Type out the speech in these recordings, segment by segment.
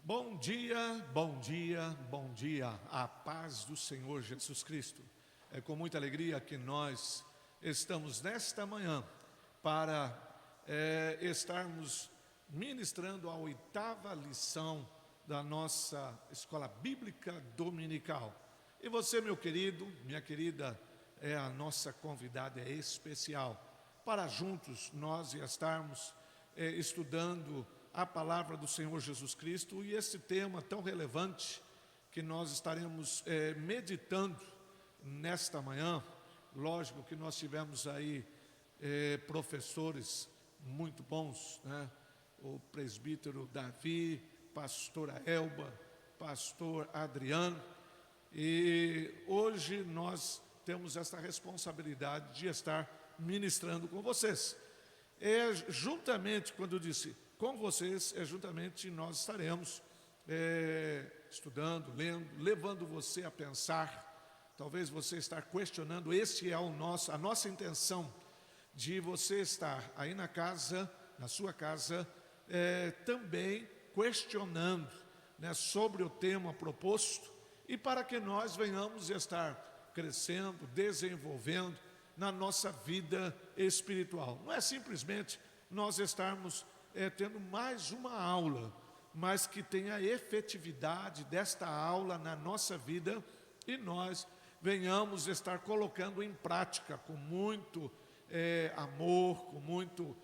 Bom dia, bom dia, bom dia, a paz do Senhor Jesus Cristo. É com muita alegria que nós estamos nesta manhã para estarmos ministrando a 8ª lição da nossa Escola Bíblica Dominical. E você, meu querido, minha querida, é a nossa convidada especial para juntos nós estarmos estudando a palavra do Senhor Jesus Cristo e esse tema tão relevante que nós estaremos meditando nesta manhã. Lógico que nós tivemos aí professores muito bons, né? O presbítero Davi, pastora Elba, pastor Adriano, e hoje nós temos essa responsabilidade de estar ministrando com vocês. Juntamente, quando eu disse com vocês, juntamente nós estaremos estudando, lendo, levando você a pensar. Talvez você estar questionando, esse é a nossa intenção, de você estar aí na casa, na sua casa, também questionando, né, sobre o tema proposto, e para que nós venhamos estar crescendo, desenvolvendo na nossa vida espiritual. Não é simplesmente nós estarmos tendo mais uma aula, mas que tenha efetividade desta aula na nossa vida e nós venhamos estar colocando em prática com muito amor, com muito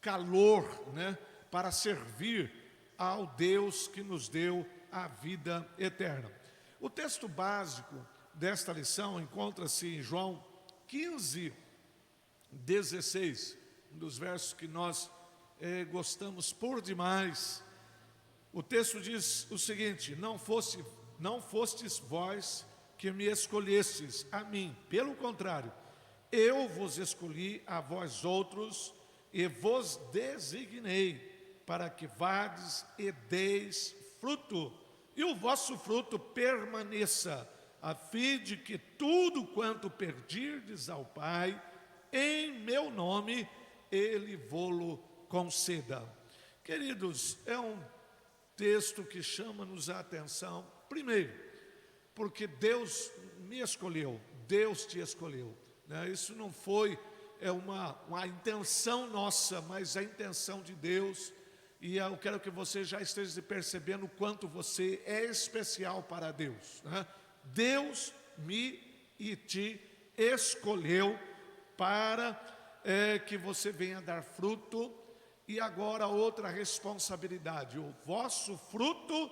calor, né, para servir ao Deus que nos deu a vida eterna. O texto básico desta lição encontra-se em João 15:16, um dos versos que nós gostamos por demais. O texto diz o seguinte: não fostes vós que me escolhestes a mim, pelo contrário, eu vos escolhi a vós outros e vos designei para que vades e deis fruto, e o vosso fruto permaneça, a fim de que tudo quanto pedirdes ao Pai, em meu nome, Ele vô-lo conceda. Queridos, é um texto que chama-nos a atenção, primeiro, porque Deus me escolheu, Deus te escolheu, né? Isso não foi uma intenção nossa, mas a intenção de Deus. E eu quero que você já esteja percebendo o quanto você é especial para Deus, né? Deus me e te escolheu para que você venha dar fruto. E agora outra responsabilidade: o vosso fruto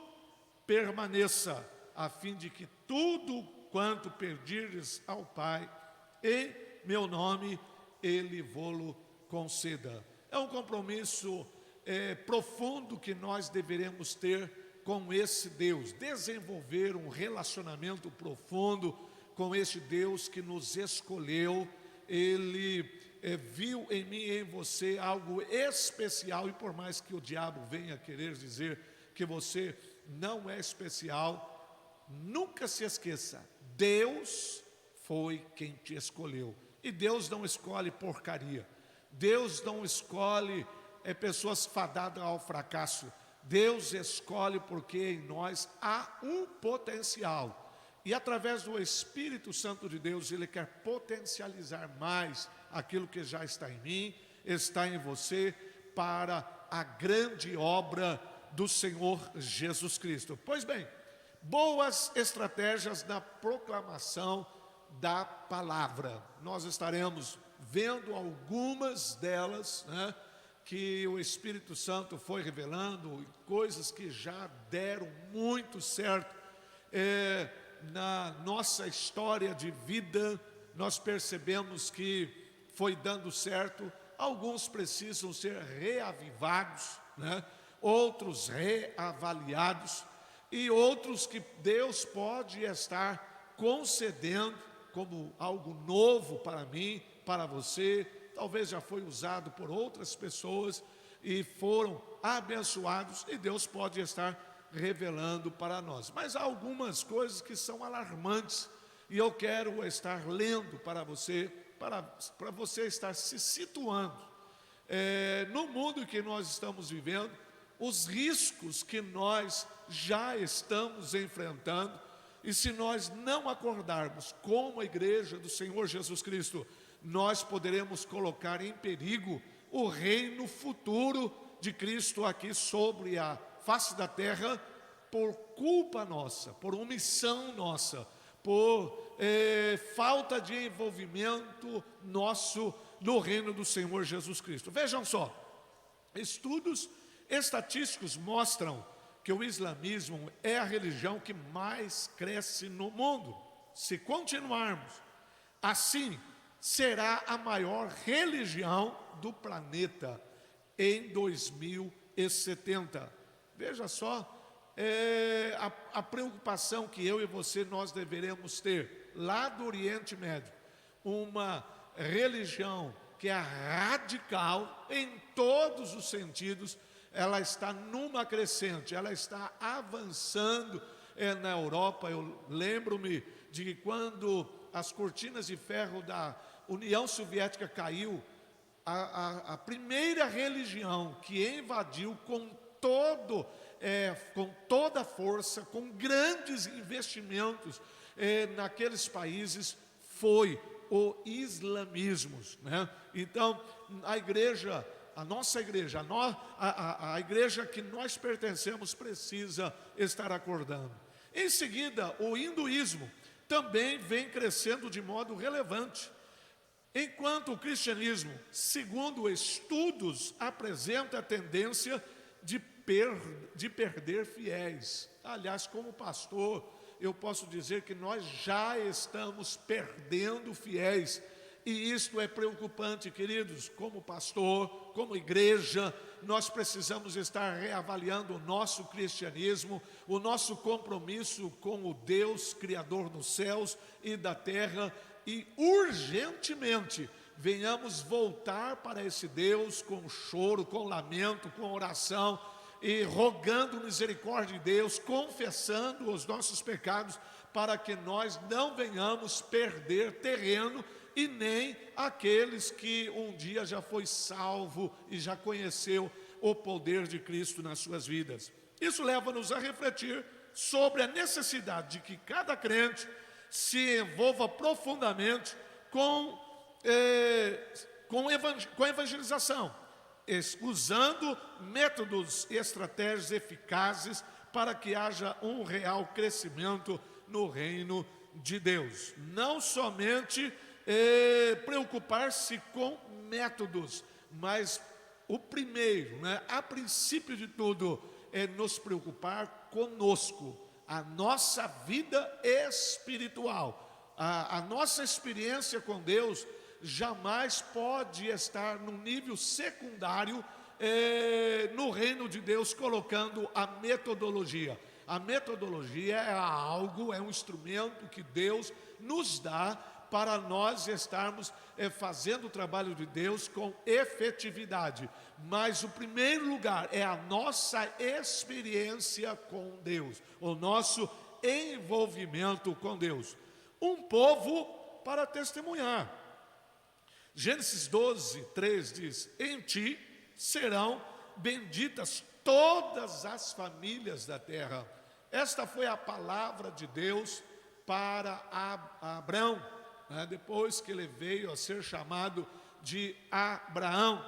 permaneça, a fim de que tudo quanto pedirdes ao Pai, em meu nome, Ele vô-lo conceda. É um compromisso profundo que nós deveremos ter com esse Deus, desenvolver um relacionamento profundo com esse Deus que nos escolheu. Ele viu em mim e em você algo especial, e por mais que o diabo venha querer dizer que você não é especial, nunca se esqueça, Deus foi quem te escolheu. E Deus não escolhe porcaria, Deus não escolhe pessoas fadadas ao fracasso. Deus escolhe porque em nós há um potencial, e através do Espírito Santo de Deus, Ele quer potencializar mais aquilo que já está em mim, está em você, para a grande obra do Senhor Jesus Cristo. Pois bem, boas estratégias na proclamação da palavra. Nós estaremos vendo algumas delas, né, que o Espírito Santo foi revelando, coisas que já deram muito certo na nossa história de vida. Nós percebemos que foi dando certo. Alguns precisam ser reavivados, né? Outros reavaliados, e outros que Deus pode estar concedendo como algo novo para mim, para você. Talvez já foi usado por outras pessoas e foram abençoados, e Deus pode estar revelando para nós. Mas há algumas coisas que são alarmantes, e eu quero estar lendo para você, para você estar se situando no mundo que nós estamos vivendo. os riscos que nós já estamos enfrentando, e se nós não acordarmos como a igreja do Senhor Jesus Cristo, nós poderemos colocar em perigo o reino futuro de Cristo aqui sobre a face da terra, por culpa nossa, por omissão nossa, por falta de envolvimento nosso no reino do Senhor Jesus Cristo. Vejam só, estudos estatísticos mostram que o islamismo é a religião que mais cresce no mundo. Se continuarmos assim, será a maior religião do planeta em 2070. Veja só a preocupação que eu e você nós deveremos ter lá do Oriente Médio, uma religião que é radical em todos os sentidos. Ela está numa crescente, ela está avançando na Europa. Eu lembro-me de que quando as cortinas de ferro da União Soviética caiu, a primeira religião que invadiu com toda a força, com grandes investimentos naqueles países, foi o islamismo, né? Então, a nossa igreja, a igreja que nós pertencemos precisa estar acordando. Em seguida, o hinduísmo também vem crescendo de modo relevante, enquanto o cristianismo, segundo estudos, apresenta a tendência de perder fiéis. Aliás, como pastor, eu posso dizer que nós já estamos perdendo fiéis, e isto é preocupante, queridos. Como pastor, como igreja, nós precisamos estar reavaliando o nosso cristianismo, o nosso compromisso com o Deus Criador dos céus e da terra, e urgentemente venhamos voltar para esse Deus com choro, com lamento, com oração, e rogando misericórdia de Deus, confessando os nossos pecados, para que nós não venhamos perder terreno, e nem aqueles que um dia já foi salvo e já conheceu o poder de Cristo nas suas vidas. Isso leva-nos a refletir sobre a necessidade de que cada crente se envolva profundamente com a evangelização, usando métodos e estratégias eficazes para que haja um real crescimento no reino de Deus. Não somente preocupar-se com métodos, mas o primeiro, a princípio de tudo, é nos preocupar conosco, a nossa vida espiritual. A nossa experiência com Deus jamais pode estar num nível secundário no reino de Deus, colocando a metodologia. A metodologia é um instrumento que Deus nos dá para nós estarmos fazendo o trabalho de Deus com efetividade. Mas o primeiro lugar é a nossa experiência com Deus, o nosso envolvimento com Deus. Um povo para testemunhar. Gênesis 12:3 diz: em ti serão benditas todas as famílias da terra. Esta foi a palavra de Deus para Abraão, depois que ele veio a ser chamado de Abraão.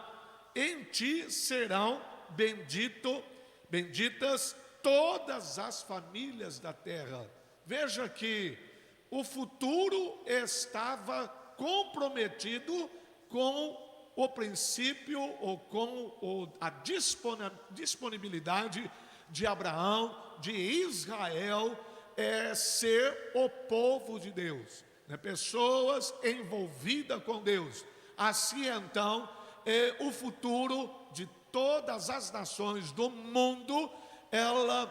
Em ti serão benditas todas as famílias da terra. Veja que o futuro estava comprometido com o princípio ou com a disponibilidade de Abraão, de Israel, ser o povo de Deus, pessoas envolvidas com Deus. Assim então, o futuro de todas as nações do mundo, ela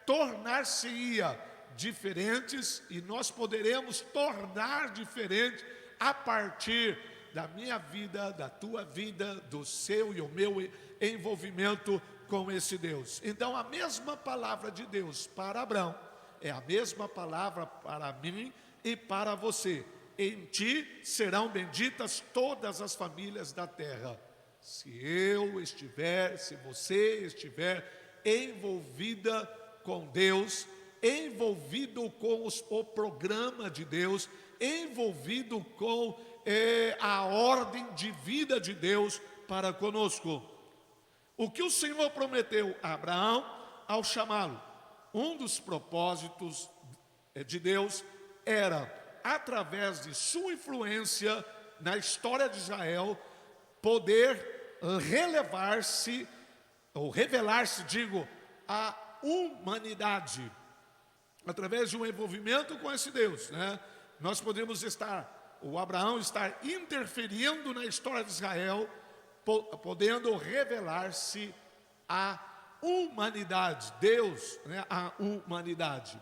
tornar-se-ia diferentes, e nós poderemos tornar diferente a partir da minha vida, da tua vida, do seu e o meu envolvimento com esse Deus. Então, a mesma palavra de Deus para Abraão é a mesma palavra para mim e para você. Em ti serão benditas todas as famílias da terra. se você estiver envolvida com Deus, envolvido com o programa de Deus, envolvido com a ordem de vida de Deus para conosco. O que o Senhor prometeu a Abraão ao chamá-lo, um dos propósitos de Deus era, através de sua influência na história de Israel, poder revelar-se, à humanidade, através de um envolvimento com esse Deus, né? Nós podemos o Abraão estar interferindo na história de Israel, podendo revelar-se à humanidade, Deus, né, à humanidade.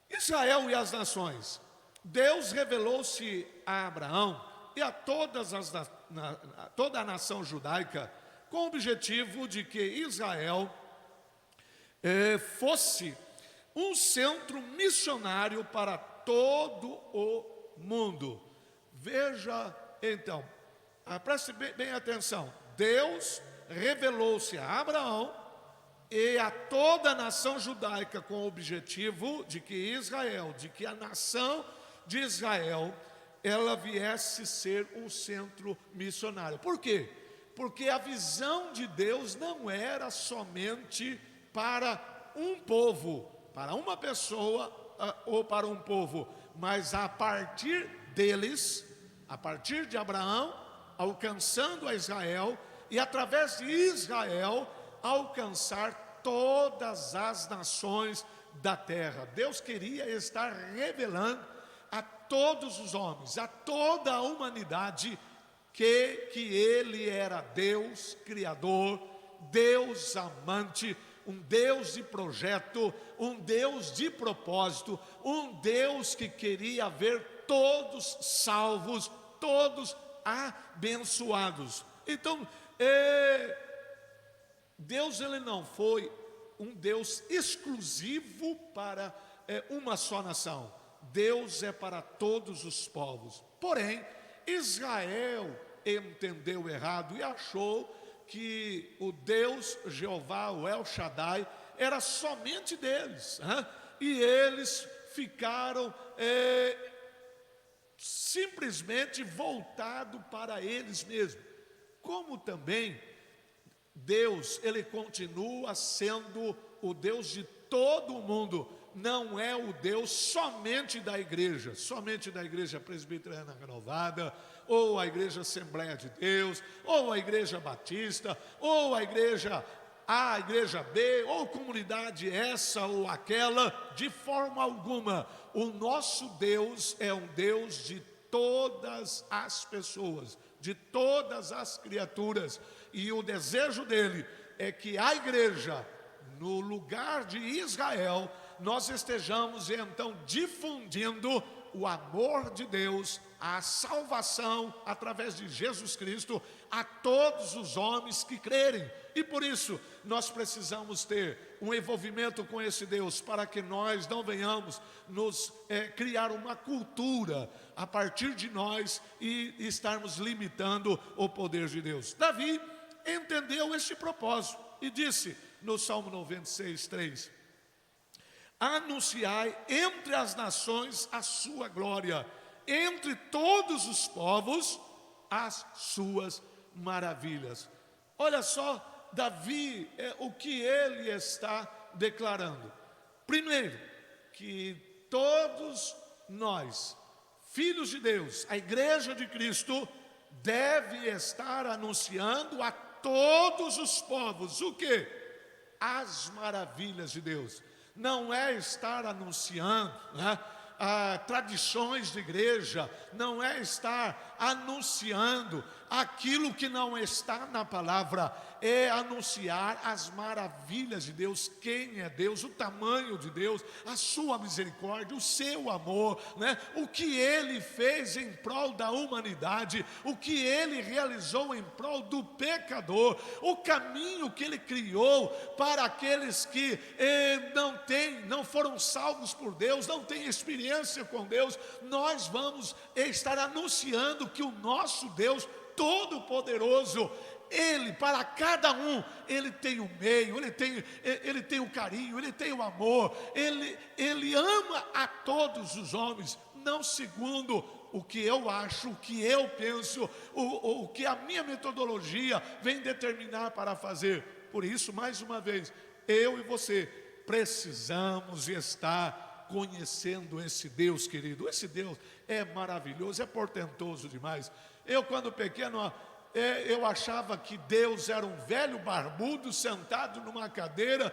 Israel e as nações. Deus revelou-se a Abraão e a toda a nação judaica com o objetivo de que Israel fosse um centro missionário para todo o mundo. Veja então, preste bem atenção. Deus revelou-se a Abraão e a toda a nação judaica com o objetivo de que a nação de Israel, ela viesse ser um centro missionário. Por quê? Porque a visão de Deus não era somente para um povo, para uma pessoa ou para um povo, mas a partir deles, a partir de Abraão, alcançando a Israel, e através de Israel, alcançar todas as nações da terra. Deus queria estar revelando a todos os homens, a toda a humanidade, que Ele era Deus Criador, Deus amante, um Deus de projeto, um Deus de propósito, um Deus que queria ver todos salvos, todos abençoados. Então, Deus, ele não foi um Deus exclusivo para uma só nação. Deus é para todos os povos. Porém, Israel entendeu errado e achou que o Deus Jeová, o El Shaddai, era somente deles, hein? E eles ficaram simplesmente voltados para eles mesmos. Como também Deus, ele continua sendo o Deus de todo o mundo, não é o Deus somente da igreja presbiteriana renovada, ou a igreja Assembleia de Deus, ou a igreja batista, ou a igreja A, a igreja B, ou comunidade essa ou aquela. De forma alguma, o nosso Deus é um Deus de todas as pessoas, de todas as criaturas, e o desejo dele é que a igreja, no lugar de Israel, nós estejamos então difundindo o amor de Deus, a salvação através de Jesus Cristo a todos os homens que crerem. E por isso nós precisamos ter um envolvimento com esse Deus, para que nós não venhamos nos criar uma cultura a partir de nós e estarmos limitando o poder de Deus. Davi entendeu este propósito e disse no Salmo 96, 3: anunciai entre as nações a sua glória, entre todos os povos as suas maravilhas. Olha só, Davi, o que ele está declarando. Primeiro, que todos nós, filhos de Deus, a igreja de Cristo, deve estar anunciando a todos os povos o quê? As maravilhas de Deus. Não é estar anunciando, né, tradições de igreja, não é estar anunciando aquilo que não está na palavra, é anunciar as maravilhas de Deus, quem é Deus, o tamanho de Deus, a sua misericórdia, o seu amor, né? O que Ele fez em prol da humanidade, o que Ele realizou em prol do pecador, o caminho que Ele criou para aqueles que não foram salvos por Deus, não têm experiência com Deus. Nós vamos estar anunciando que o nosso Deus Todo-Poderoso Ele, para cada um, Ele tem o meio, Ele tem o carinho, Ele tem o amor, Ele ama a todos os homens, não segundo o que eu acho, o que eu penso, o que a minha metodologia vem determinar para fazer. Por isso, mais uma vez, eu e você precisamos estar conhecendo esse Deus, querido. Esse Deus é maravilhoso, é portentoso demais. Eu, quando pequeno, eu achava que Deus era um velho barbudo sentado numa cadeira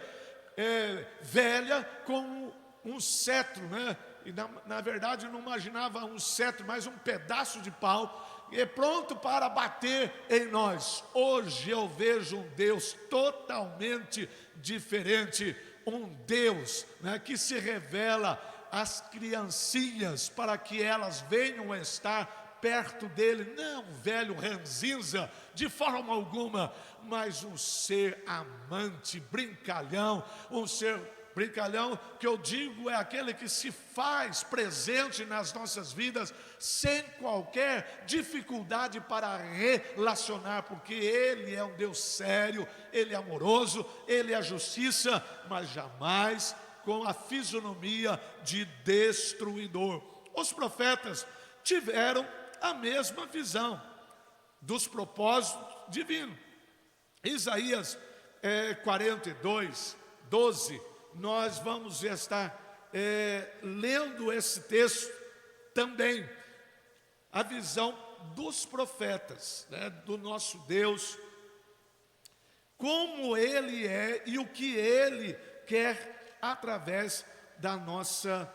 velha com um cetro, né? E na verdade eu não imaginava um cetro, mas um pedaço de pau, pronto para bater em nós. Hoje eu vejo um Deus totalmente diferente, um Deus, né, que se revela às criancinhas para que elas venham estar perto dele, não um velho ranzinza de forma alguma, mas um ser amante, brincalhão, um ser brincalhão que eu digo é aquele que se faz presente nas nossas vidas sem qualquer dificuldade para relacionar, porque Ele é um Deus sério, Ele é amoroso, Ele é justiça, mas jamais com a fisionomia de destruidor. Os profetas tiveram a mesma visão dos propósitos divinos. Isaías 42, 12, nós vamos estar lendo esse texto também, a visão dos profetas, né, do nosso Deus, como Ele é e o que Ele quer através da nossa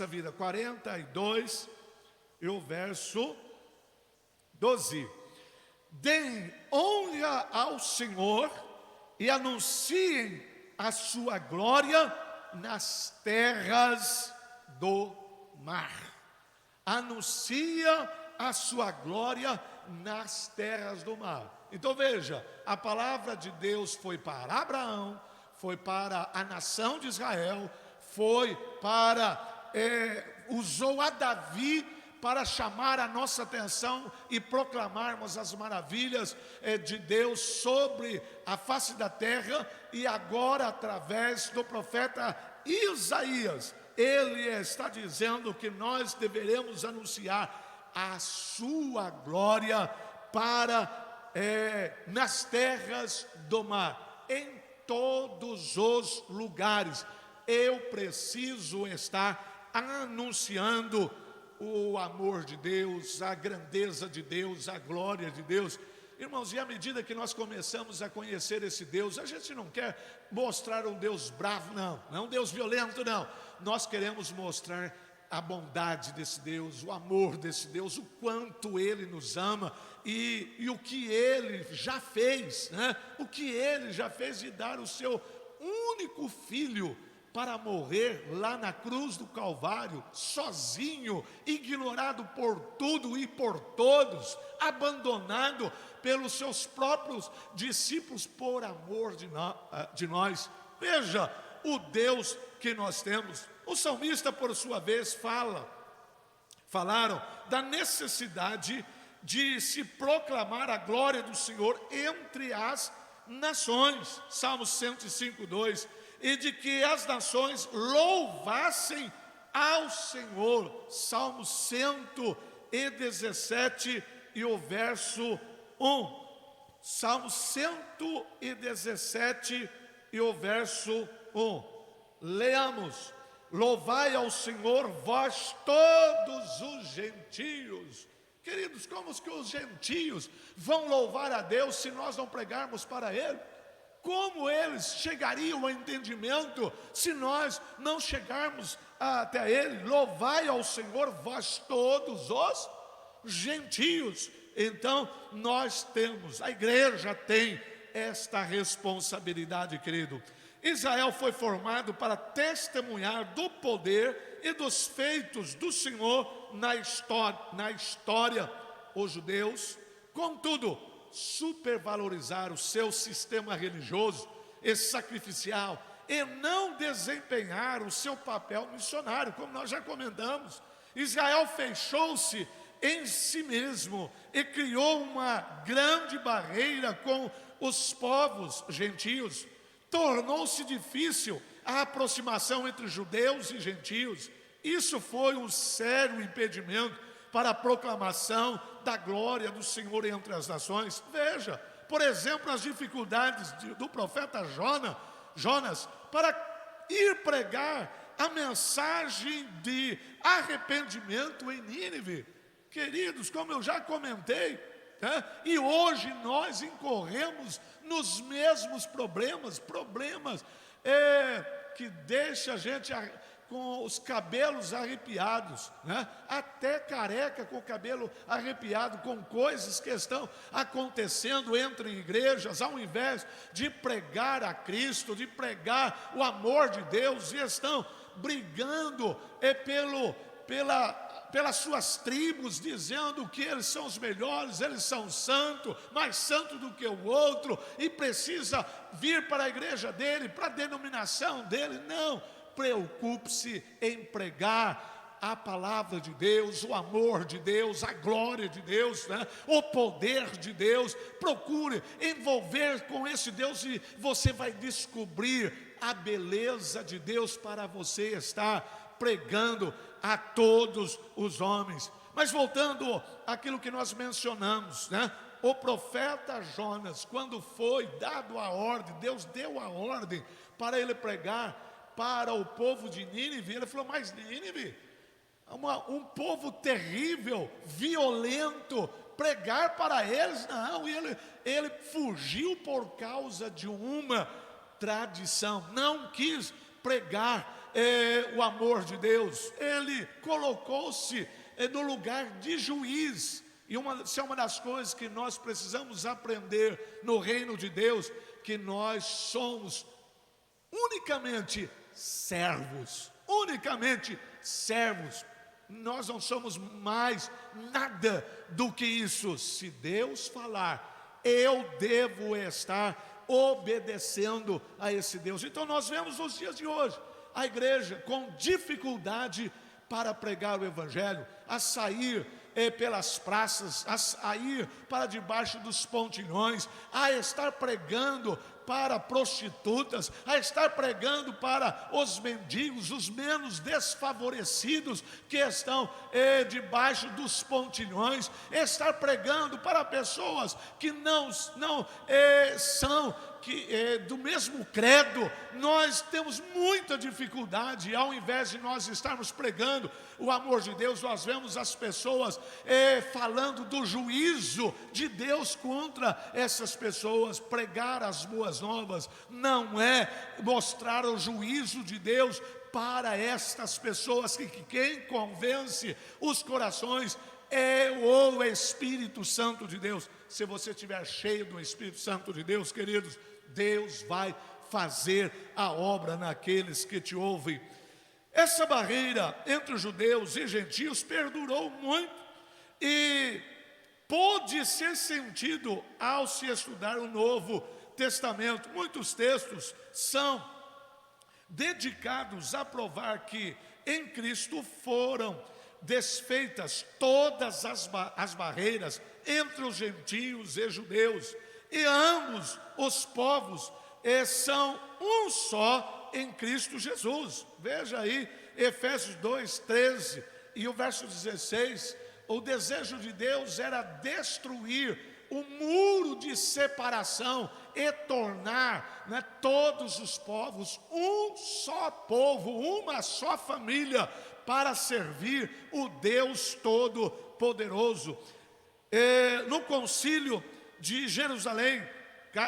vida. 42 e o verso 12: deem honra ao Senhor e anunciem a sua glória nas terras do mar. Anuncia a sua glória nas terras do mar. Então veja, a palavra de Deus foi para Abraão, foi para a nação de Israel, foi para, usou a Davi para chamar a nossa atenção e proclamarmos as maravilhas de Deus sobre a face da terra. E agora, através do profeta Isaías, ele está dizendo que nós deveremos anunciar a sua glória nas terras do mar, em todos os lugares. Eu preciso estar anunciando o amor de Deus, a grandeza de Deus, a glória de Deus. Irmãos, e à medida que nós começamos a conhecer esse Deus, a gente não quer mostrar um Deus bravo, não é um Deus violento, não. Nós queremos mostrar a bondade desse Deus, o amor desse Deus, o quanto Ele nos ama e o que Ele já fez, né? O que Ele já fez de dar o seu único filho para morrer lá na cruz do Calvário, sozinho, ignorado por tudo e por todos, abandonado pelos seus próprios discípulos por amor de nós. Veja o Deus que nós temos. O salmista, por sua vez, falaram da necessidade de se proclamar a glória do Senhor entre as nações. Salmo 105, 2. E de que as nações louvassem ao Senhor. Salmo 117 e o verso 1. Salmo 117 e o verso 1. Leamos: louvai ao Senhor, vós todos os gentios. Queridos, como que os gentios vão louvar a Deus se nós não pregarmos para Ele? Como eles chegariam ao entendimento se nós não chegarmos até Ele? Louvai ao Senhor, vós todos os gentios. Então nós temos, a igreja tem esta responsabilidade, querido. Israel foi formado para testemunhar do poder e dos feitos do Senhor na história. Os judeus, contudo, supervalorizar o seu sistema religioso e sacrificial e não desempenhar o seu papel missionário, como nós já comentamos. Israel fechou-se em si mesmo e criou uma grande barreira com os povos gentios. Tornou-se difícil a aproximação entre judeus e gentios. Isso foi um sério impedimento para a proclamação da glória do Senhor entre as nações. Veja, por exemplo, as dificuldades do profeta Jonas para ir pregar a mensagem de arrependimento em Nínive. Queridos, como eu já comentei, e hoje nós incorremos nos mesmos problemas que deixa a gente com os cabelos arrepiados, até careca com o cabelo arrepiado, com coisas que estão acontecendo entre igrejas, ao invés de pregar a Cristo, de pregar o amor de Deus, e estão brigando pelas suas tribos, dizendo que eles são os melhores, eles são santos, mais santo do que o outro, e precisa vir para a igreja dele, para a denominação dele. Não, preocupe-se em pregar a palavra de Deus, o amor de Deus, a glória de Deus, o poder de Deus. Procure envolver com esse Deus e você vai descobrir a beleza de Deus para você estar pregando a todos os homens. Mas voltando àquilo que nós mencionamos, o profeta Jonas, quando foi dado a ordem, Deus deu a ordem para ele pregar para o povo de Nínive. Ele falou: mas Nínive, um povo terrível, violento, pregar para eles? Não, ele fugiu por causa de uma tradição, não quis pregar o amor de Deus. Ele colocou-se no lugar de juiz. E isso é uma das coisas que nós precisamos aprender no reino de Deus, que nós somos unicamente servos, nós não somos mais nada do que isso. Se Deus falar, eu devo estar obedecendo a esse Deus. Então nós vemos nos dias de hoje a igreja com dificuldade para pregar o evangelho, a sair pelas praças, a sair para debaixo dos pontilhões, a estar pregando para prostitutas, a estar pregando para os mendigos, os menos desfavorecidos que estão debaixo dos pontilhões, estar pregando para pessoas que não são do mesmo credo. Nós temos muita dificuldade. Ao invés de nós estarmos pregando o amor de Deus, nós vemos as pessoas falando do juízo de Deus contra essas pessoas. Pregar as boas novas não é mostrar o juízo de Deus para estas pessoas, que quem convence os corações é o Espírito Santo de Deus. Se você estiver cheio do Espírito Santo de Deus, queridos, Deus vai fazer a obra naqueles que te ouvem. Essa barreira entre os judeus e gentios perdurou muito e pôde ser sentido ao se estudar o Novo Testamento. Muitos textos são dedicados a provar que em Cristo foram desfeitas todas as barreiras entre os gentios e judeus, e ambos os povos são um só em Cristo Jesus. Veja aí Efésios 2:13 e o verso 16. O desejo de Deus era destruir o muro de separação e tornar todos os povos um só povo, uma só família, para servir o Deus Todo-Poderoso. No concílio de Jerusalém,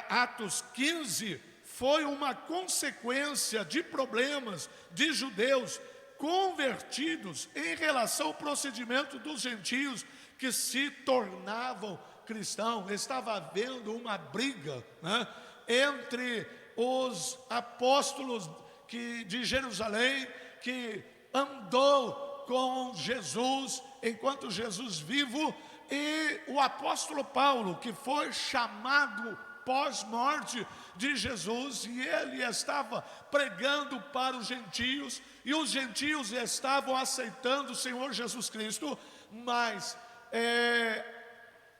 Atos 15, foi uma consequência de problemas de judeus convertidos em relação ao procedimento dos gentios que se tornavam cristãos. Estava havendo uma briga entre os apóstolos de Jerusalém, que andou com Jesus enquanto Jesus vivo, e o apóstolo Paulo, que foi chamado pós-morte de Jesus, e ele estava pregando para os gentios, e os gentios estavam aceitando o Senhor Jesus Cristo, mas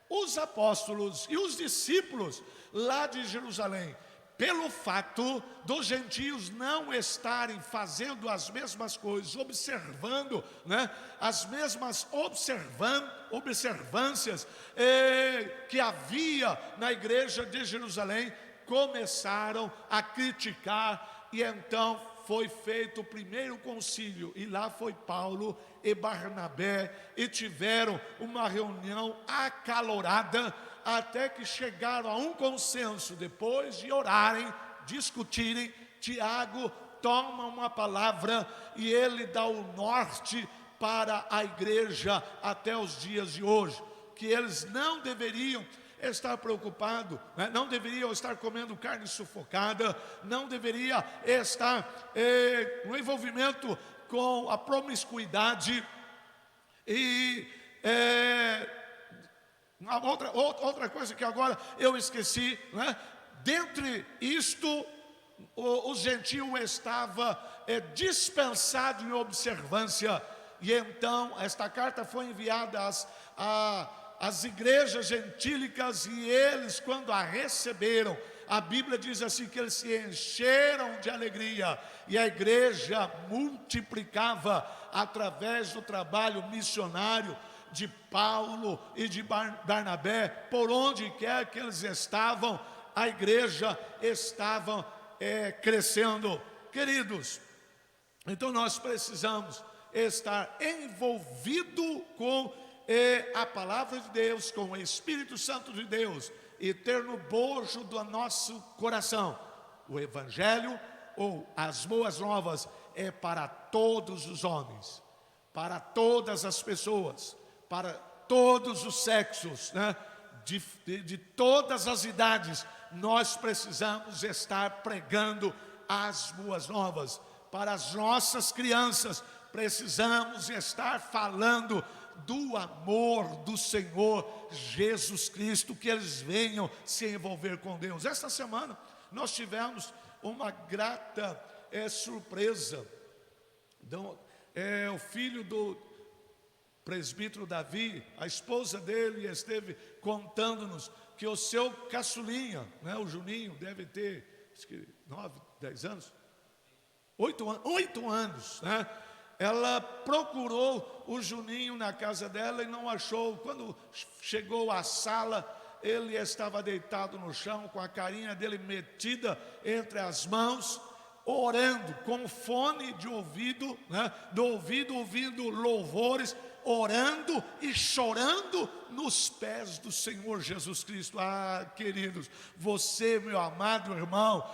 os apóstolos e os discípulos lá de Jerusalém, pelo fato dos gentios não estarem fazendo as mesmas coisas, observando, né, as mesmas observâncias que havia na igreja de Jerusalém, começaram a criticar, e então foi feito o primeiro concílio, e lá foi Paulo e Barnabé, e tiveram uma reunião acalorada, até que chegaram a um consenso. Depois de orarem, discutirem, Tiago toma uma palavra e ele dá o norte para a igreja até os dias de hoje, que eles não deveriam estar preocupados, né? Não deveriam estar comendo carne sufocada, não deveria estar no envolvimento com a promiscuidade e outra coisa que agora eu esqueci, né? Dentre isto, o gentio estava dispensado em observância, e então esta carta foi enviada às igrejas gentílicas, e eles, quando a receberam, a Bíblia diz assim, que eles se encheram de alegria, e a igreja multiplicava através do trabalho missionário de Paulo e de Barnabé. Por onde quer que eles estavam, a igreja estava crescendo. Queridos, então nós precisamos estar envolvido com a palavra de Deus, com o Espírito Santo de Deus, e ter no bojo do nosso coração o Evangelho, ou as boas novas, é para todos os homens, para todas as pessoas, para todos os sexos, né? De todas as idades. Nós precisamos estar pregando as boas novas. Para as nossas crianças, precisamos estar falando do amor do Senhor Jesus Cristo, que eles venham se envolver com Deus. Esta semana nós tivemos uma grata surpresa. O filho do presbítero Davi, a esposa dele esteve contando-nos que o seu caçulinha, né, o Juninho, deve ter acho que 9, 10 anos, 8 anos, né? Ela procurou o Juninho na casa dela e não achou. Quando chegou à sala, ele estava deitado no chão, com a carinha dele metida entre as mãos, orando, com fone de ouvido, né, do ouvido, ouvindo louvores, orando e chorando nos pés do Senhor Jesus Cristo. Ah, queridos, você, meu amado irmão,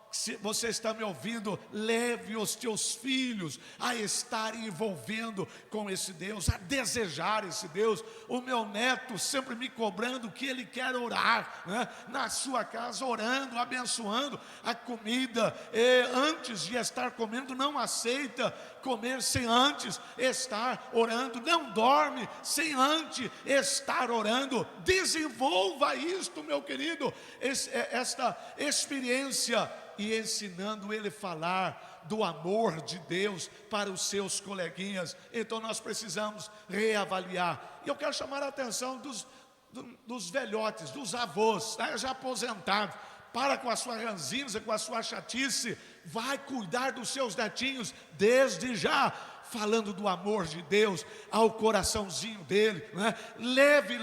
se você está me ouvindo, leve os teus filhos a estarem envolvendo com esse Deus, a desejar esse Deus. O meu neto sempre me cobrando que ele quer orar, né, na sua casa, orando, abençoando a comida, antes de estar comendo, não aceita comer sem antes estar orando, não dorme sem antes estar orando. Desenvolva isto, meu querido, esta experiência, e ensinando ele a falar do amor de Deus para os seus coleguinhas. Então nós precisamos reavaliar. E eu quero chamar a atenção dos velhotes, dos avós, né, já aposentados. Para com a sua ranzinza, com a sua chatice, vai cuidar dos seus netinhos desde já, falando do amor de Deus ao coraçãozinho dele, né? Leve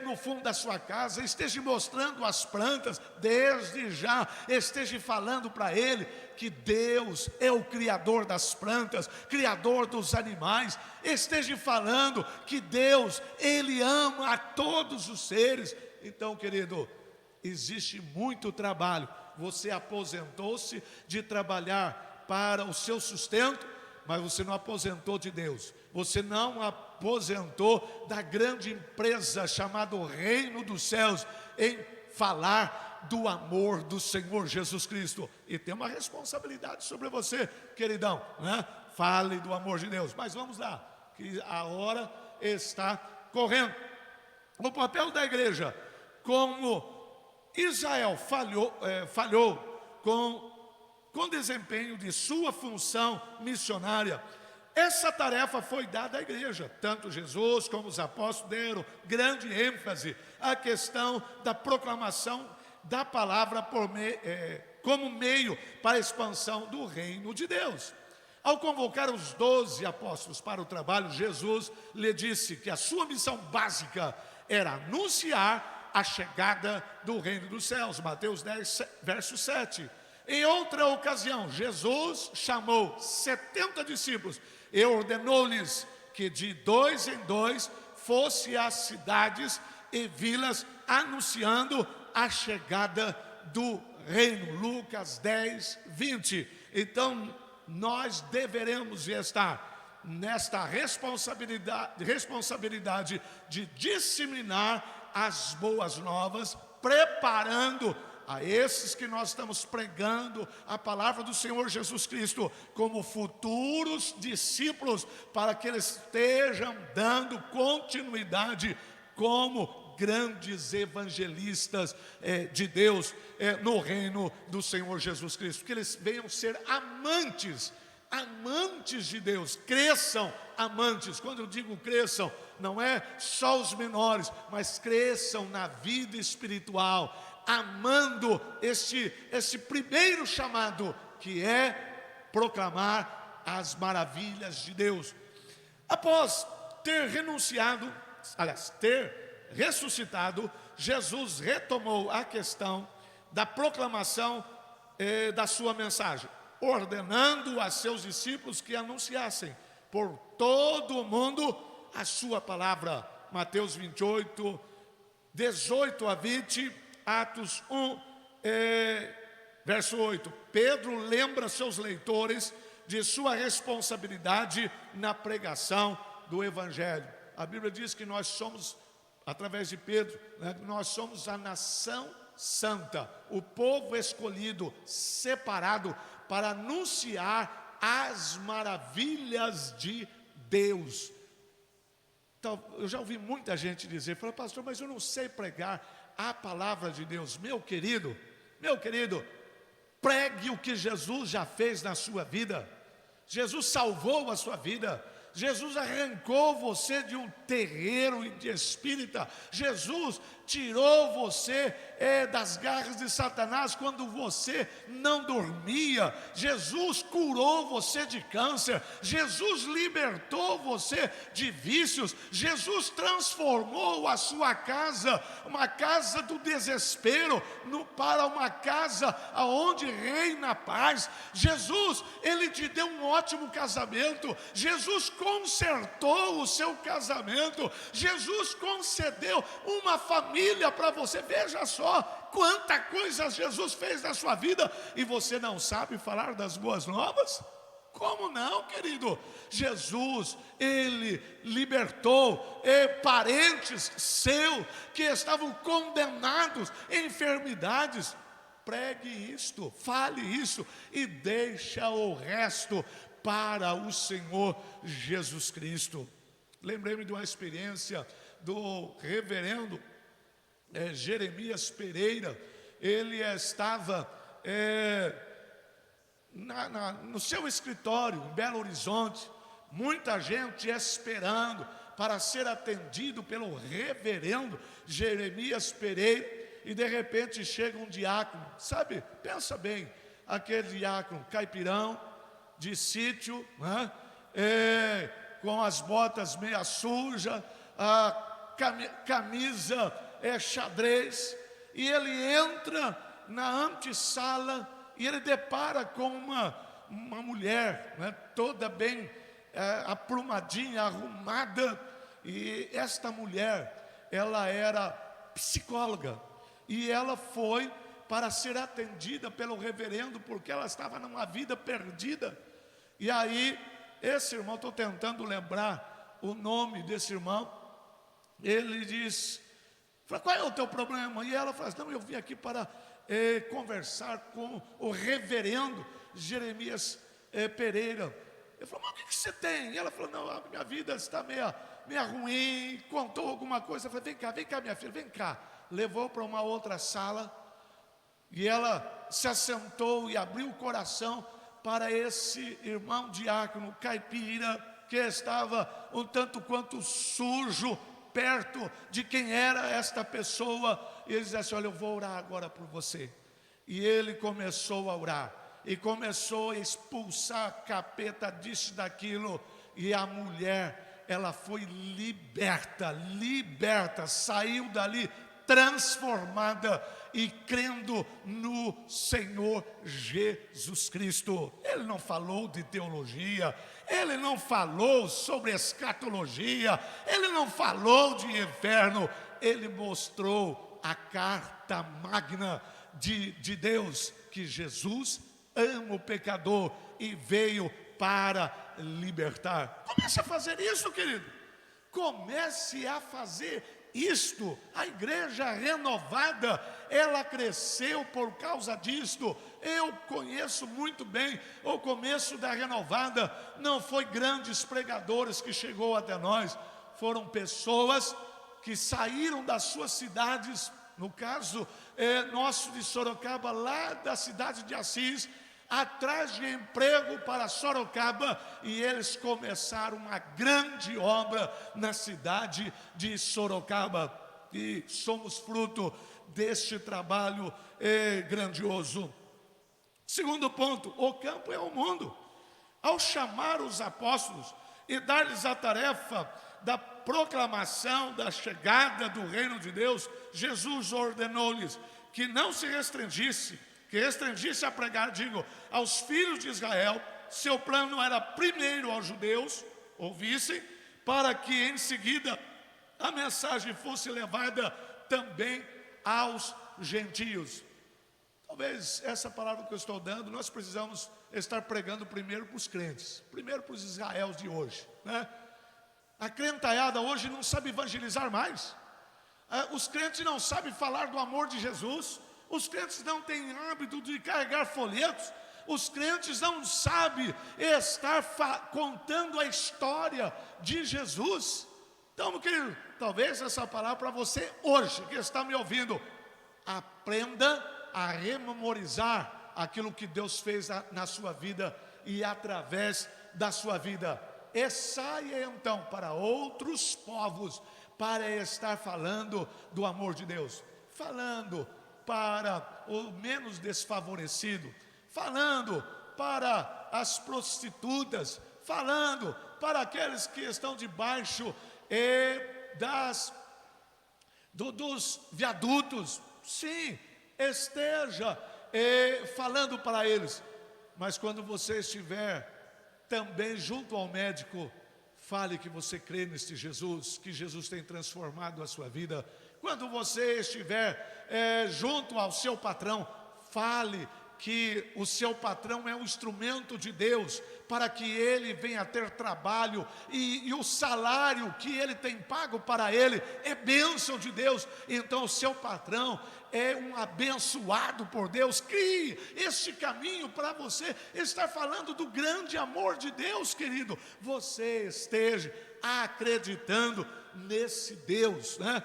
no fundo da sua casa, esteja mostrando as plantas desde já, esteja falando para ele que Deus é o criador das plantas, criador dos animais. Esteja falando que Deus, ele ama a todos os seres. Então, querido, existe muito trabalho. Você aposentou-se de trabalhar para o seu sustento, mas você não aposentou de Deus. Você não aposentou da grande empresa chamada Reino dos Céus, em falar do amor do Senhor Jesus Cristo. E tem uma responsabilidade sobre você, queridão, né? Fale do amor de Deus. Mas vamos lá, que a hora está correndo. O papel da igreja, como Israel falhou com desempenho de sua função missionária, Essa tarefa foi dada à igreja. Tanto Jesus como os apóstolos deram grande ênfase à questão da proclamação da palavra como meio para a expansão do reino de Deus. Ao convocar os 12 apóstolos para o trabalho, Jesus lhe disse que a sua missão básica era anunciar a chegada do reino dos céus. Mateus 10, verso 7. Em outra ocasião, Jesus chamou 70 discípulos e ordenou-lhes que de 2 em 2 fosse às cidades e vilas anunciando a chegada do reino. Lucas 10, 20. Então, nós deveremos estar nesta responsabilidade de disseminar as boas novas, preparando a esses que nós estamos pregando a palavra do Senhor Jesus Cristo como futuros discípulos, para que eles estejam dando continuidade como grandes evangelistas de Deus no reino do Senhor Jesus Cristo, que eles venham ser amantes de Deus, cresçam amantes. Quando eu digo cresçam, não é só os menores, mas cresçam na vida espiritual, amando este primeiro chamado, que é proclamar as maravilhas de Deus. Após ter ter ressuscitado, Jesus retomou a questão da proclamação da sua mensagem, ordenando a seus discípulos que anunciassem por todo o mundo a sua palavra. Mateus 28, 18 a 20, Atos 1, verso 8. Pedro lembra seus leitores de sua responsabilidade na pregação do Evangelho. A Bíblia diz que nós somos, através de Pedro, nós somos a nação santa, o povo escolhido, separado para anunciar as maravilhas de Deus. Então, eu já ouvi muita gente dizer, pastor, mas eu não sei pregar a palavra de Deus. Meu querido, pregue o que Jesus já fez na sua vida. Jesus salvou a sua vida. Jesus arrancou você de um terreiro de espírita. Jesus tirou você das garras de Satanás quando você não dormia. Jesus curou você de câncer. Jesus libertou você de vícios. Jesus transformou a sua casa, uma casa do desespero, para uma casa onde reina a paz. Jesus, Ele te deu um ótimo casamento. Jesus consertou o seu casamento. Jesus concedeu uma família para você. Veja só quanta coisa Jesus fez na sua vida, e você não sabe falar das boas novas? Como não, querido? Jesus, Ele libertou parentes seus que estavam condenados em enfermidades. Pregue isto, fale isso e deixa o resto para o Senhor Jesus Cristo. Lembrei-me de uma experiência do reverendo Jeremias Pereira. Ele estava no seu escritório em Belo Horizonte, muita gente esperando para ser atendido pelo reverendo Jeremias Pereira, e de repente chega um diácono, sabe, pensa bem, aquele diácono caipirão, de sítio, com as botas meia suja, a camisa xadrez, e ele entra na antessala e ele depara com uma mulher, toda bem aprumadinha, arrumada. E esta mulher, ela era psicóloga, e ela foi para ser atendida pelo reverendo, porque ela estava numa vida perdida. E aí, esse irmão, estou tentando lembrar o nome desse irmão, ele diz, qual é o teu problema? E ela fala, não, eu vim aqui para conversar com o reverendo Jeremias Pereira. Eu falei, mas o que você tem? E ela falou, não, a minha vida está meia ruim, contou alguma coisa. Eu falei, vem cá minha filha, vem cá. Levou para uma outra sala, e ela se assentou e abriu o coração para esse irmão diácono caipira, que estava um tanto quanto sujo, perto de quem era esta pessoa, e ele disse assim: olha, eu vou orar agora por você. E ele começou a orar, e começou a expulsar capeta disso, daquilo, e a mulher, ela foi liberta, saiu dali transformada e crendo no Senhor Jesus Cristo. Ele não falou de teologia, ele não falou sobre escatologia, ele não falou de inferno, ele mostrou a carta magna de Deus, que Jesus ama o pecador e veio para libertar. Comece a fazer isso, querido. Comece a fazer isto. A igreja renovada, ela cresceu por causa disto. Eu conheço muito bem o começo da renovada. Não foi grandes pregadores que chegou até nós, foram pessoas que saíram das suas cidades. No caso nosso de Sorocaba, lá da cidade de Assis, atrás de emprego para Sorocaba, e eles começaram uma grande obra na cidade de Sorocaba, e somos fruto deste trabalho grandioso. Segundo ponto, o campo é o mundo. Ao chamar os apóstolos e dar-lhes a tarefa da proclamação da chegada do reino de Deus, Jesus ordenou-lhes que não se restringisse a pregar, aos filhos de Israel. Seu plano era primeiro aos judeus, ouvissem, para que em seguida a mensagem fosse levada também aos gentios. Talvez essa palavra que eu estou dando, nós precisamos estar pregando primeiro para os crentes, primeiro para os Israéis de hoje, né? A crentaiada hoje não sabe evangelizar mais. Os crentes não sabem falar do amor de Jesus. Os crentes não têm hábito de carregar folhetos. Os crentes não sabem estar contando a história de Jesus. Então, meu querido, talvez essa palavra para você hoje, que está me ouvindo, aprenda a rememorizar aquilo que Deus fez na sua vida e através da sua vida. E saia então para outros povos, para estar falando do amor de Deus, falando para o menos desfavorecido, falando para as prostitutas, falando para aqueles que estão debaixo dos viadutos. Sim, esteja falando para eles. Mas quando você estiver também junto ao médico, fale que você crê neste Jesus, que Jesus tem transformado a sua vida. Quando você estiver junto ao seu patrão, fale que o seu patrão é um instrumento de Deus, para que ele venha ter trabalho, e o salário que ele tem pago para ele é bênção de Deus. Então o seu patrão é um abençoado por Deus. Crie este caminho para você estar falando do grande amor de Deus, querido. Você esteja acreditando nesse Deus, né?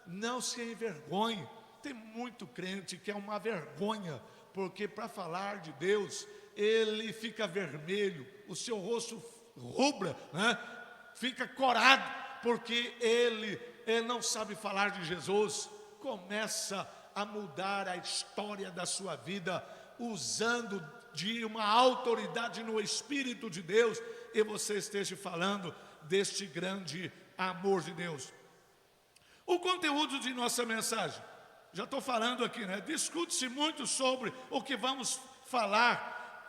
Não se envergonhe. Tem muito crente que é uma vergonha, porque para falar de Deus, ele fica vermelho, o seu rosto rubra, né? Fica corado, porque ele não sabe falar de Jesus. Começa a mudar a história da sua vida, usando de uma autoridade no Espírito de Deus, e você esteja falando deste grande amor de Deus. O conteúdo de nossa mensagem, já estou falando aqui, né? Discute-se muito sobre o que vamos falar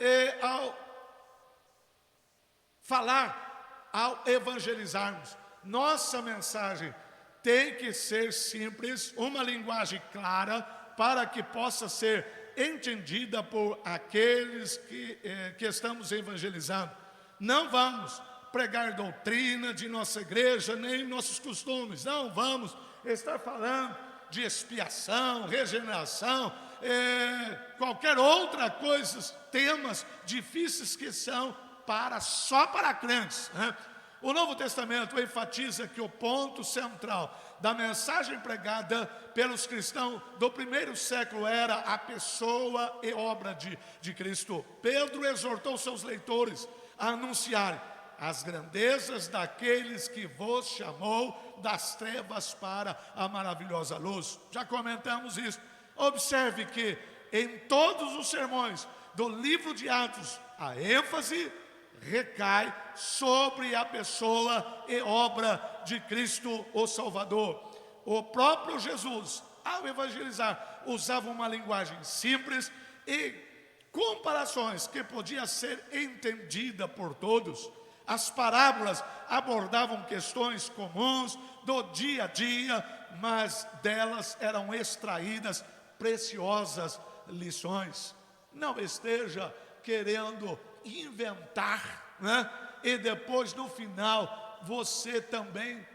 ao evangelizarmos. Nossa mensagem tem que ser simples, uma linguagem clara, para que possa ser entendida por aqueles que estamos evangelizando. Não vamos pregar doutrina de nossa igreja, nem nossos costumes. Não vamos estar falando de expiação, regeneração, qualquer outra coisa, temas difíceis que são só para crentes, né? O Novo Testamento enfatiza que o ponto central da mensagem pregada pelos cristãos do primeiro século era a pessoa e obra de Cristo. Pedro exortou seus leitores a anunciarem as grandezas daqueles que vos chamou das trevas para a maravilhosa luz. Já comentamos isso. Observe que em todos os sermões do livro de Atos, a ênfase recai sobre a pessoa e obra de Cristo, o Salvador. O próprio Jesus, ao evangelizar, usava uma linguagem simples e comparações que podia ser entendida por todos. As parábolas abordavam questões comuns do dia a dia, mas delas eram extraídas preciosas lições. Não esteja querendo inventar, né? E depois no final você também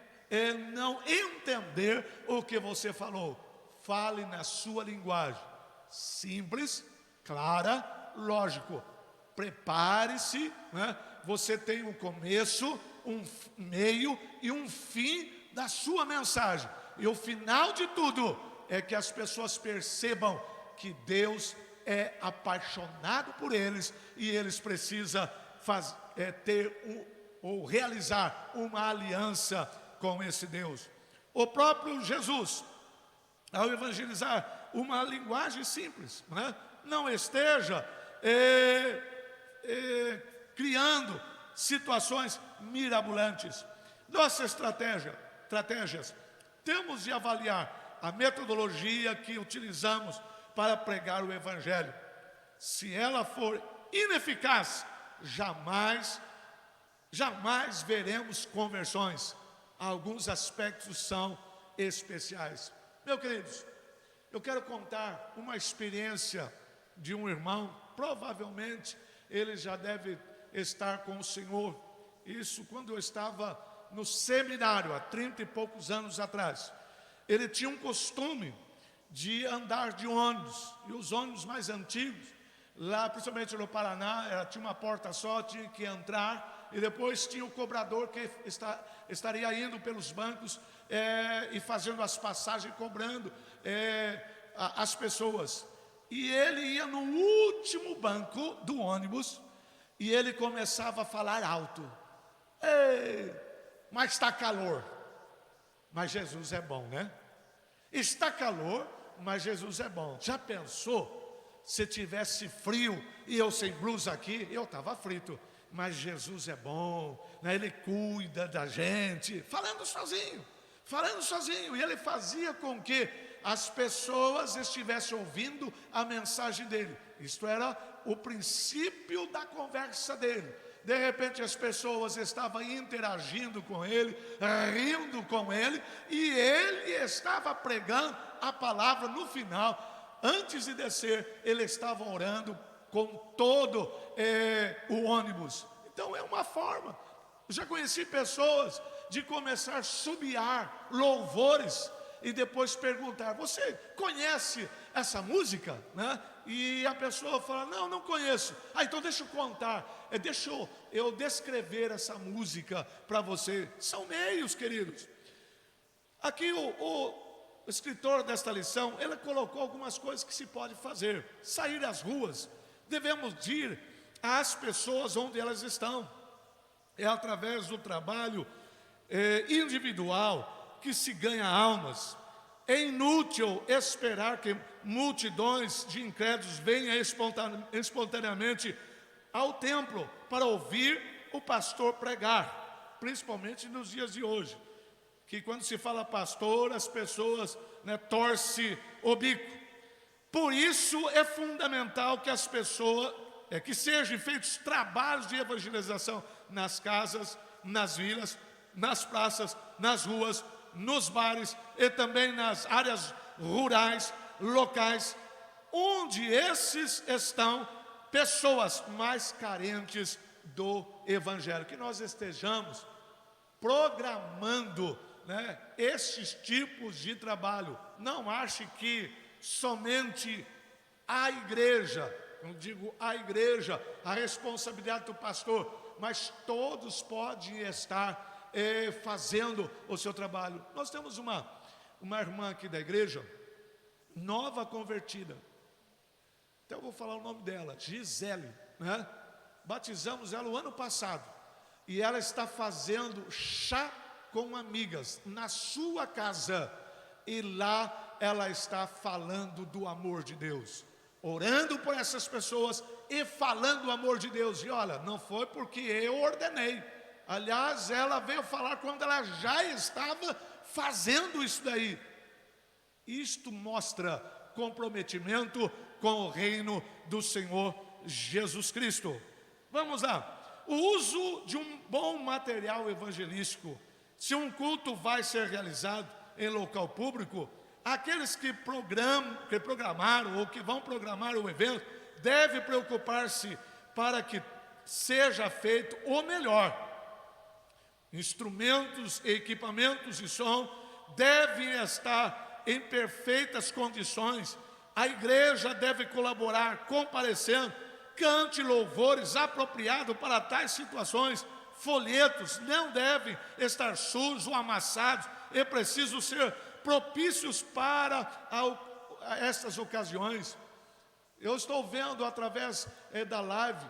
não entender o que você falou. Fale na sua linguagem simples, clara, lógico. Prepare-se, né? Você tem um começo, um meio e um fim da sua mensagem. E o final de tudo é que as pessoas percebam que Deus é apaixonado por eles e eles precisam realizar uma aliança com esse Deus. O próprio Jesus, ao evangelizar, uma linguagem simples, né? Não esteja criando situações mirabolantes. Nossas estratégias, temos de avaliar a metodologia que utilizamos para pregar o Evangelho. Se ela for ineficaz, jamais veremos conversões. Alguns aspectos são especiais. Meus queridos, eu quero contar uma experiência de um irmão. Provavelmente ele já deve estar com o Senhor. Isso quando eu estava no seminário, há 30 e poucos anos atrás. Ele tinha um costume de andar de ônibus, e os ônibus mais antigos, lá principalmente no Paraná, tinha uma porta só, tinha que entrar, e depois tinha o cobrador que estaria indo pelos bancos e fazendo as passagens, cobrando as pessoas. E ele ia no último banco do ônibus, e ele começava a falar alto. Ei, mas está calor. Mas Jesus é bom, né? Está calor, mas Jesus é bom. Já pensou se tivesse frio e eu sem blusa aqui? Eu estava frito. Mas Jesus é bom, né? Ele cuida da gente. Falando sozinho. E ele fazia com que as pessoas estivessem ouvindo a mensagem dele. Isto era o princípio da conversa dele. De repente as pessoas estavam interagindo com ele, rindo com ele, e ele estava pregando a palavra. No final, antes de descer, ele estava orando com todo o ônibus. Então é uma forma. Eu já conheci pessoas de começar a subiar louvores e depois perguntar: você conhece essa música? Né? E a pessoa fala: não conheço. Então deixa eu contar, deixa eu descrever essa música para você. São meios, queridos. Aqui o escritor desta lição, ele colocou algumas coisas que se pode fazer. Sair às ruas, devemos ir às pessoas onde elas estão. É através do trabalho individual que se ganha almas. É inútil esperar que multidões de incrédulos venham espontaneamente ao templo para ouvir o pastor pregar, principalmente nos dias de hoje, que quando se fala pastor, as pessoas torcem o bico. Por isso é fundamental que as pessoas, que sejam feitos trabalhos de evangelização nas casas, nas vilas, nas praças, nas ruas, nos bares e também nas áreas rurais, locais, onde esses estão pessoas mais carentes do Evangelho. Que nós estejamos programando esses tipos de trabalho. Não ache que somente a igreja, eu digo a igreja, a responsabilidade do pastor. mas todos podem estar fazendo o seu trabalho. Nós temos uma irmã aqui da igreja, nova convertida, então eu vou falar o nome dela, Gisele, né? Batizamos ela o ano passado, e ela está fazendo chá com amigas na sua casa, e lá ela está falando do amor de Deus, orando por essas pessoas e falando do amor de Deus. E olha, não foi porque eu ordenei, aliás, ela veio falar quando ela já estava fazendo isso daí. Isto mostra comprometimento com o reino do Senhor Jesus Cristo. Vamos lá, o uso de um bom material evangelístico. Se um culto vai ser realizado em local público, aqueles que programaram ou que vão programar o evento, devem preocupar-se para que seja feito o melhor. Instrumentos, equipamentos de som devem estar em perfeitas condições. A igreja deve colaborar comparecendo, cante louvores apropriados para tais situações. Folhetos não devem estar sujos ou amassados e precisam ser propícios para estas ocasiões. Eu estou vendo através da live,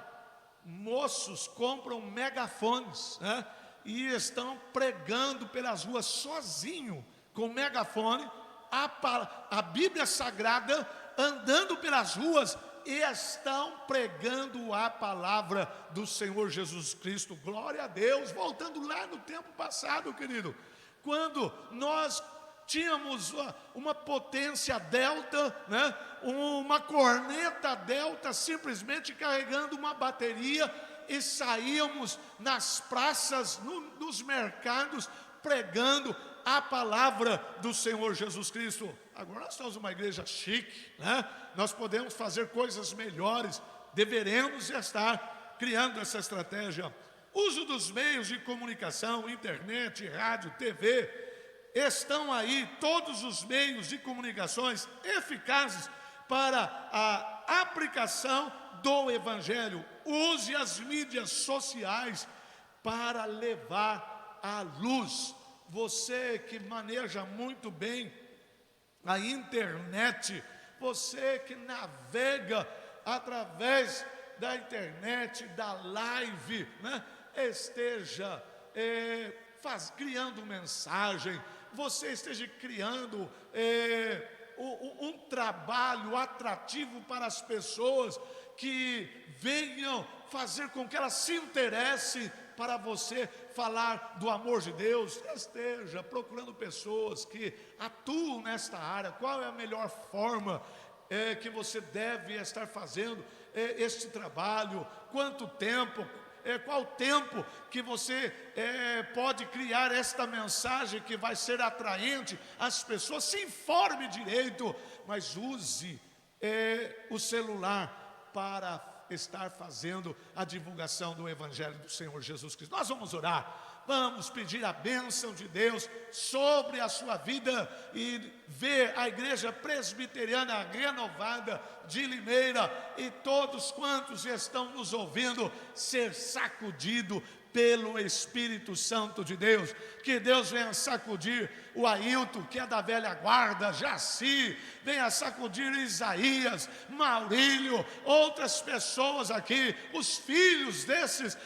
moços compram megafones, né? E estão pregando pelas ruas sozinho, com megafone, a Bíblia Sagrada, andando pelas ruas, e estão pregando a palavra do Senhor Jesus Cristo. Glória a Deus. Voltando lá no tempo passado, querido, quando nós tínhamos uma potência delta, né? Uma corneta delta, simplesmente carregando uma bateria, e saíamos nas praças, nos mercados, pregando a palavra do Senhor Jesus Cristo. Agora nós somos uma igreja chique, né? Nós podemos fazer coisas melhores, deveremos estar criando essa estratégia. Uso dos meios de comunicação, internet, rádio, TV, estão aí todos os meios de comunicações eficazes para a aplicação do Evangelho. Use as mídias sociais para levar a luz. Você que maneja muito bem a internet, você que navega através da internet, da live, né? Esteja criando mensagem, você esteja criando um trabalho atrativo para as pessoas que venham fazer com que elas se interessem para você falar do amor de Deus. Esteja procurando pessoas que atuam nesta área. Qual é a melhor forma que você deve estar fazendo este trabalho? Quanto tempo? Qual tempo que você pode criar esta mensagem que vai ser atraente às pessoas? Se informe direito, mas use o celular para estar fazendo a divulgação do Evangelho do Senhor Jesus Cristo. Nós vamos orar, vamos pedir a bênção de Deus sobre a sua vida e ver a igreja presbiteriana renovada de Limeira e todos quantos estão nos ouvindo ser sacudido pelo Espírito Santo de Deus. Que Deus venha sacudir o Ailton, que é da velha guarda, Jaci, venha sacudir Isaías, Maurílio, outras pessoas aqui, os filhos desses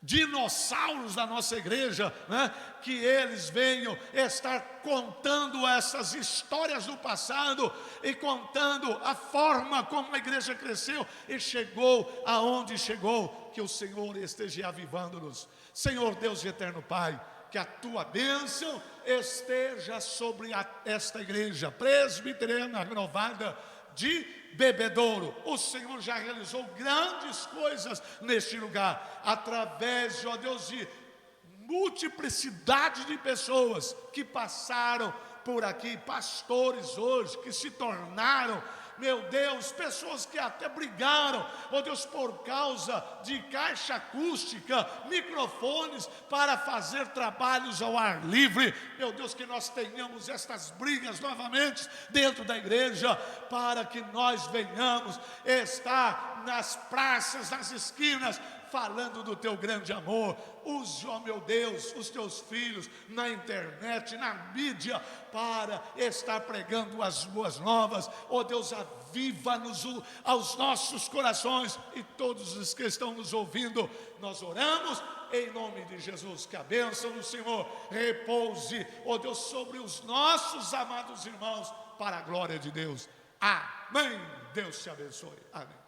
dinossauros da nossa igreja, né? Que eles venham estar contando essas histórias do passado e contando a forma como a igreja cresceu e chegou aonde chegou. Que o Senhor esteja avivando-nos. Senhor Deus de eterno Pai, que a tua bênção esteja sobre esta igreja presbiteriana renovada de Bebedouro. O Senhor já realizou grandes coisas neste lugar, através, ó Deus, de multiplicidade de pessoas que passaram por aqui, pastores hoje, que se tornaram meu Deus, pessoas que até brigaram, ó Deus, por causa de caixa acústica, microfones, para fazer trabalhos ao ar livre. Meu Deus, que nós tenhamos estas brigas novamente dentro da igreja, para que nós venhamos estar nas praças, nas esquinas, falando do teu grande amor. Use, ó meu Deus, os teus filhos na internet, na mídia, para estar pregando as boas novas. Ó Deus, aviva-nos aos nossos corações, e todos os que estão nos ouvindo, nós oramos em nome de Jesus, que a bênção do Senhor repouse, ó Deus, sobre os nossos amados irmãos, para a glória de Deus. Amém. Deus te abençoe. Amém.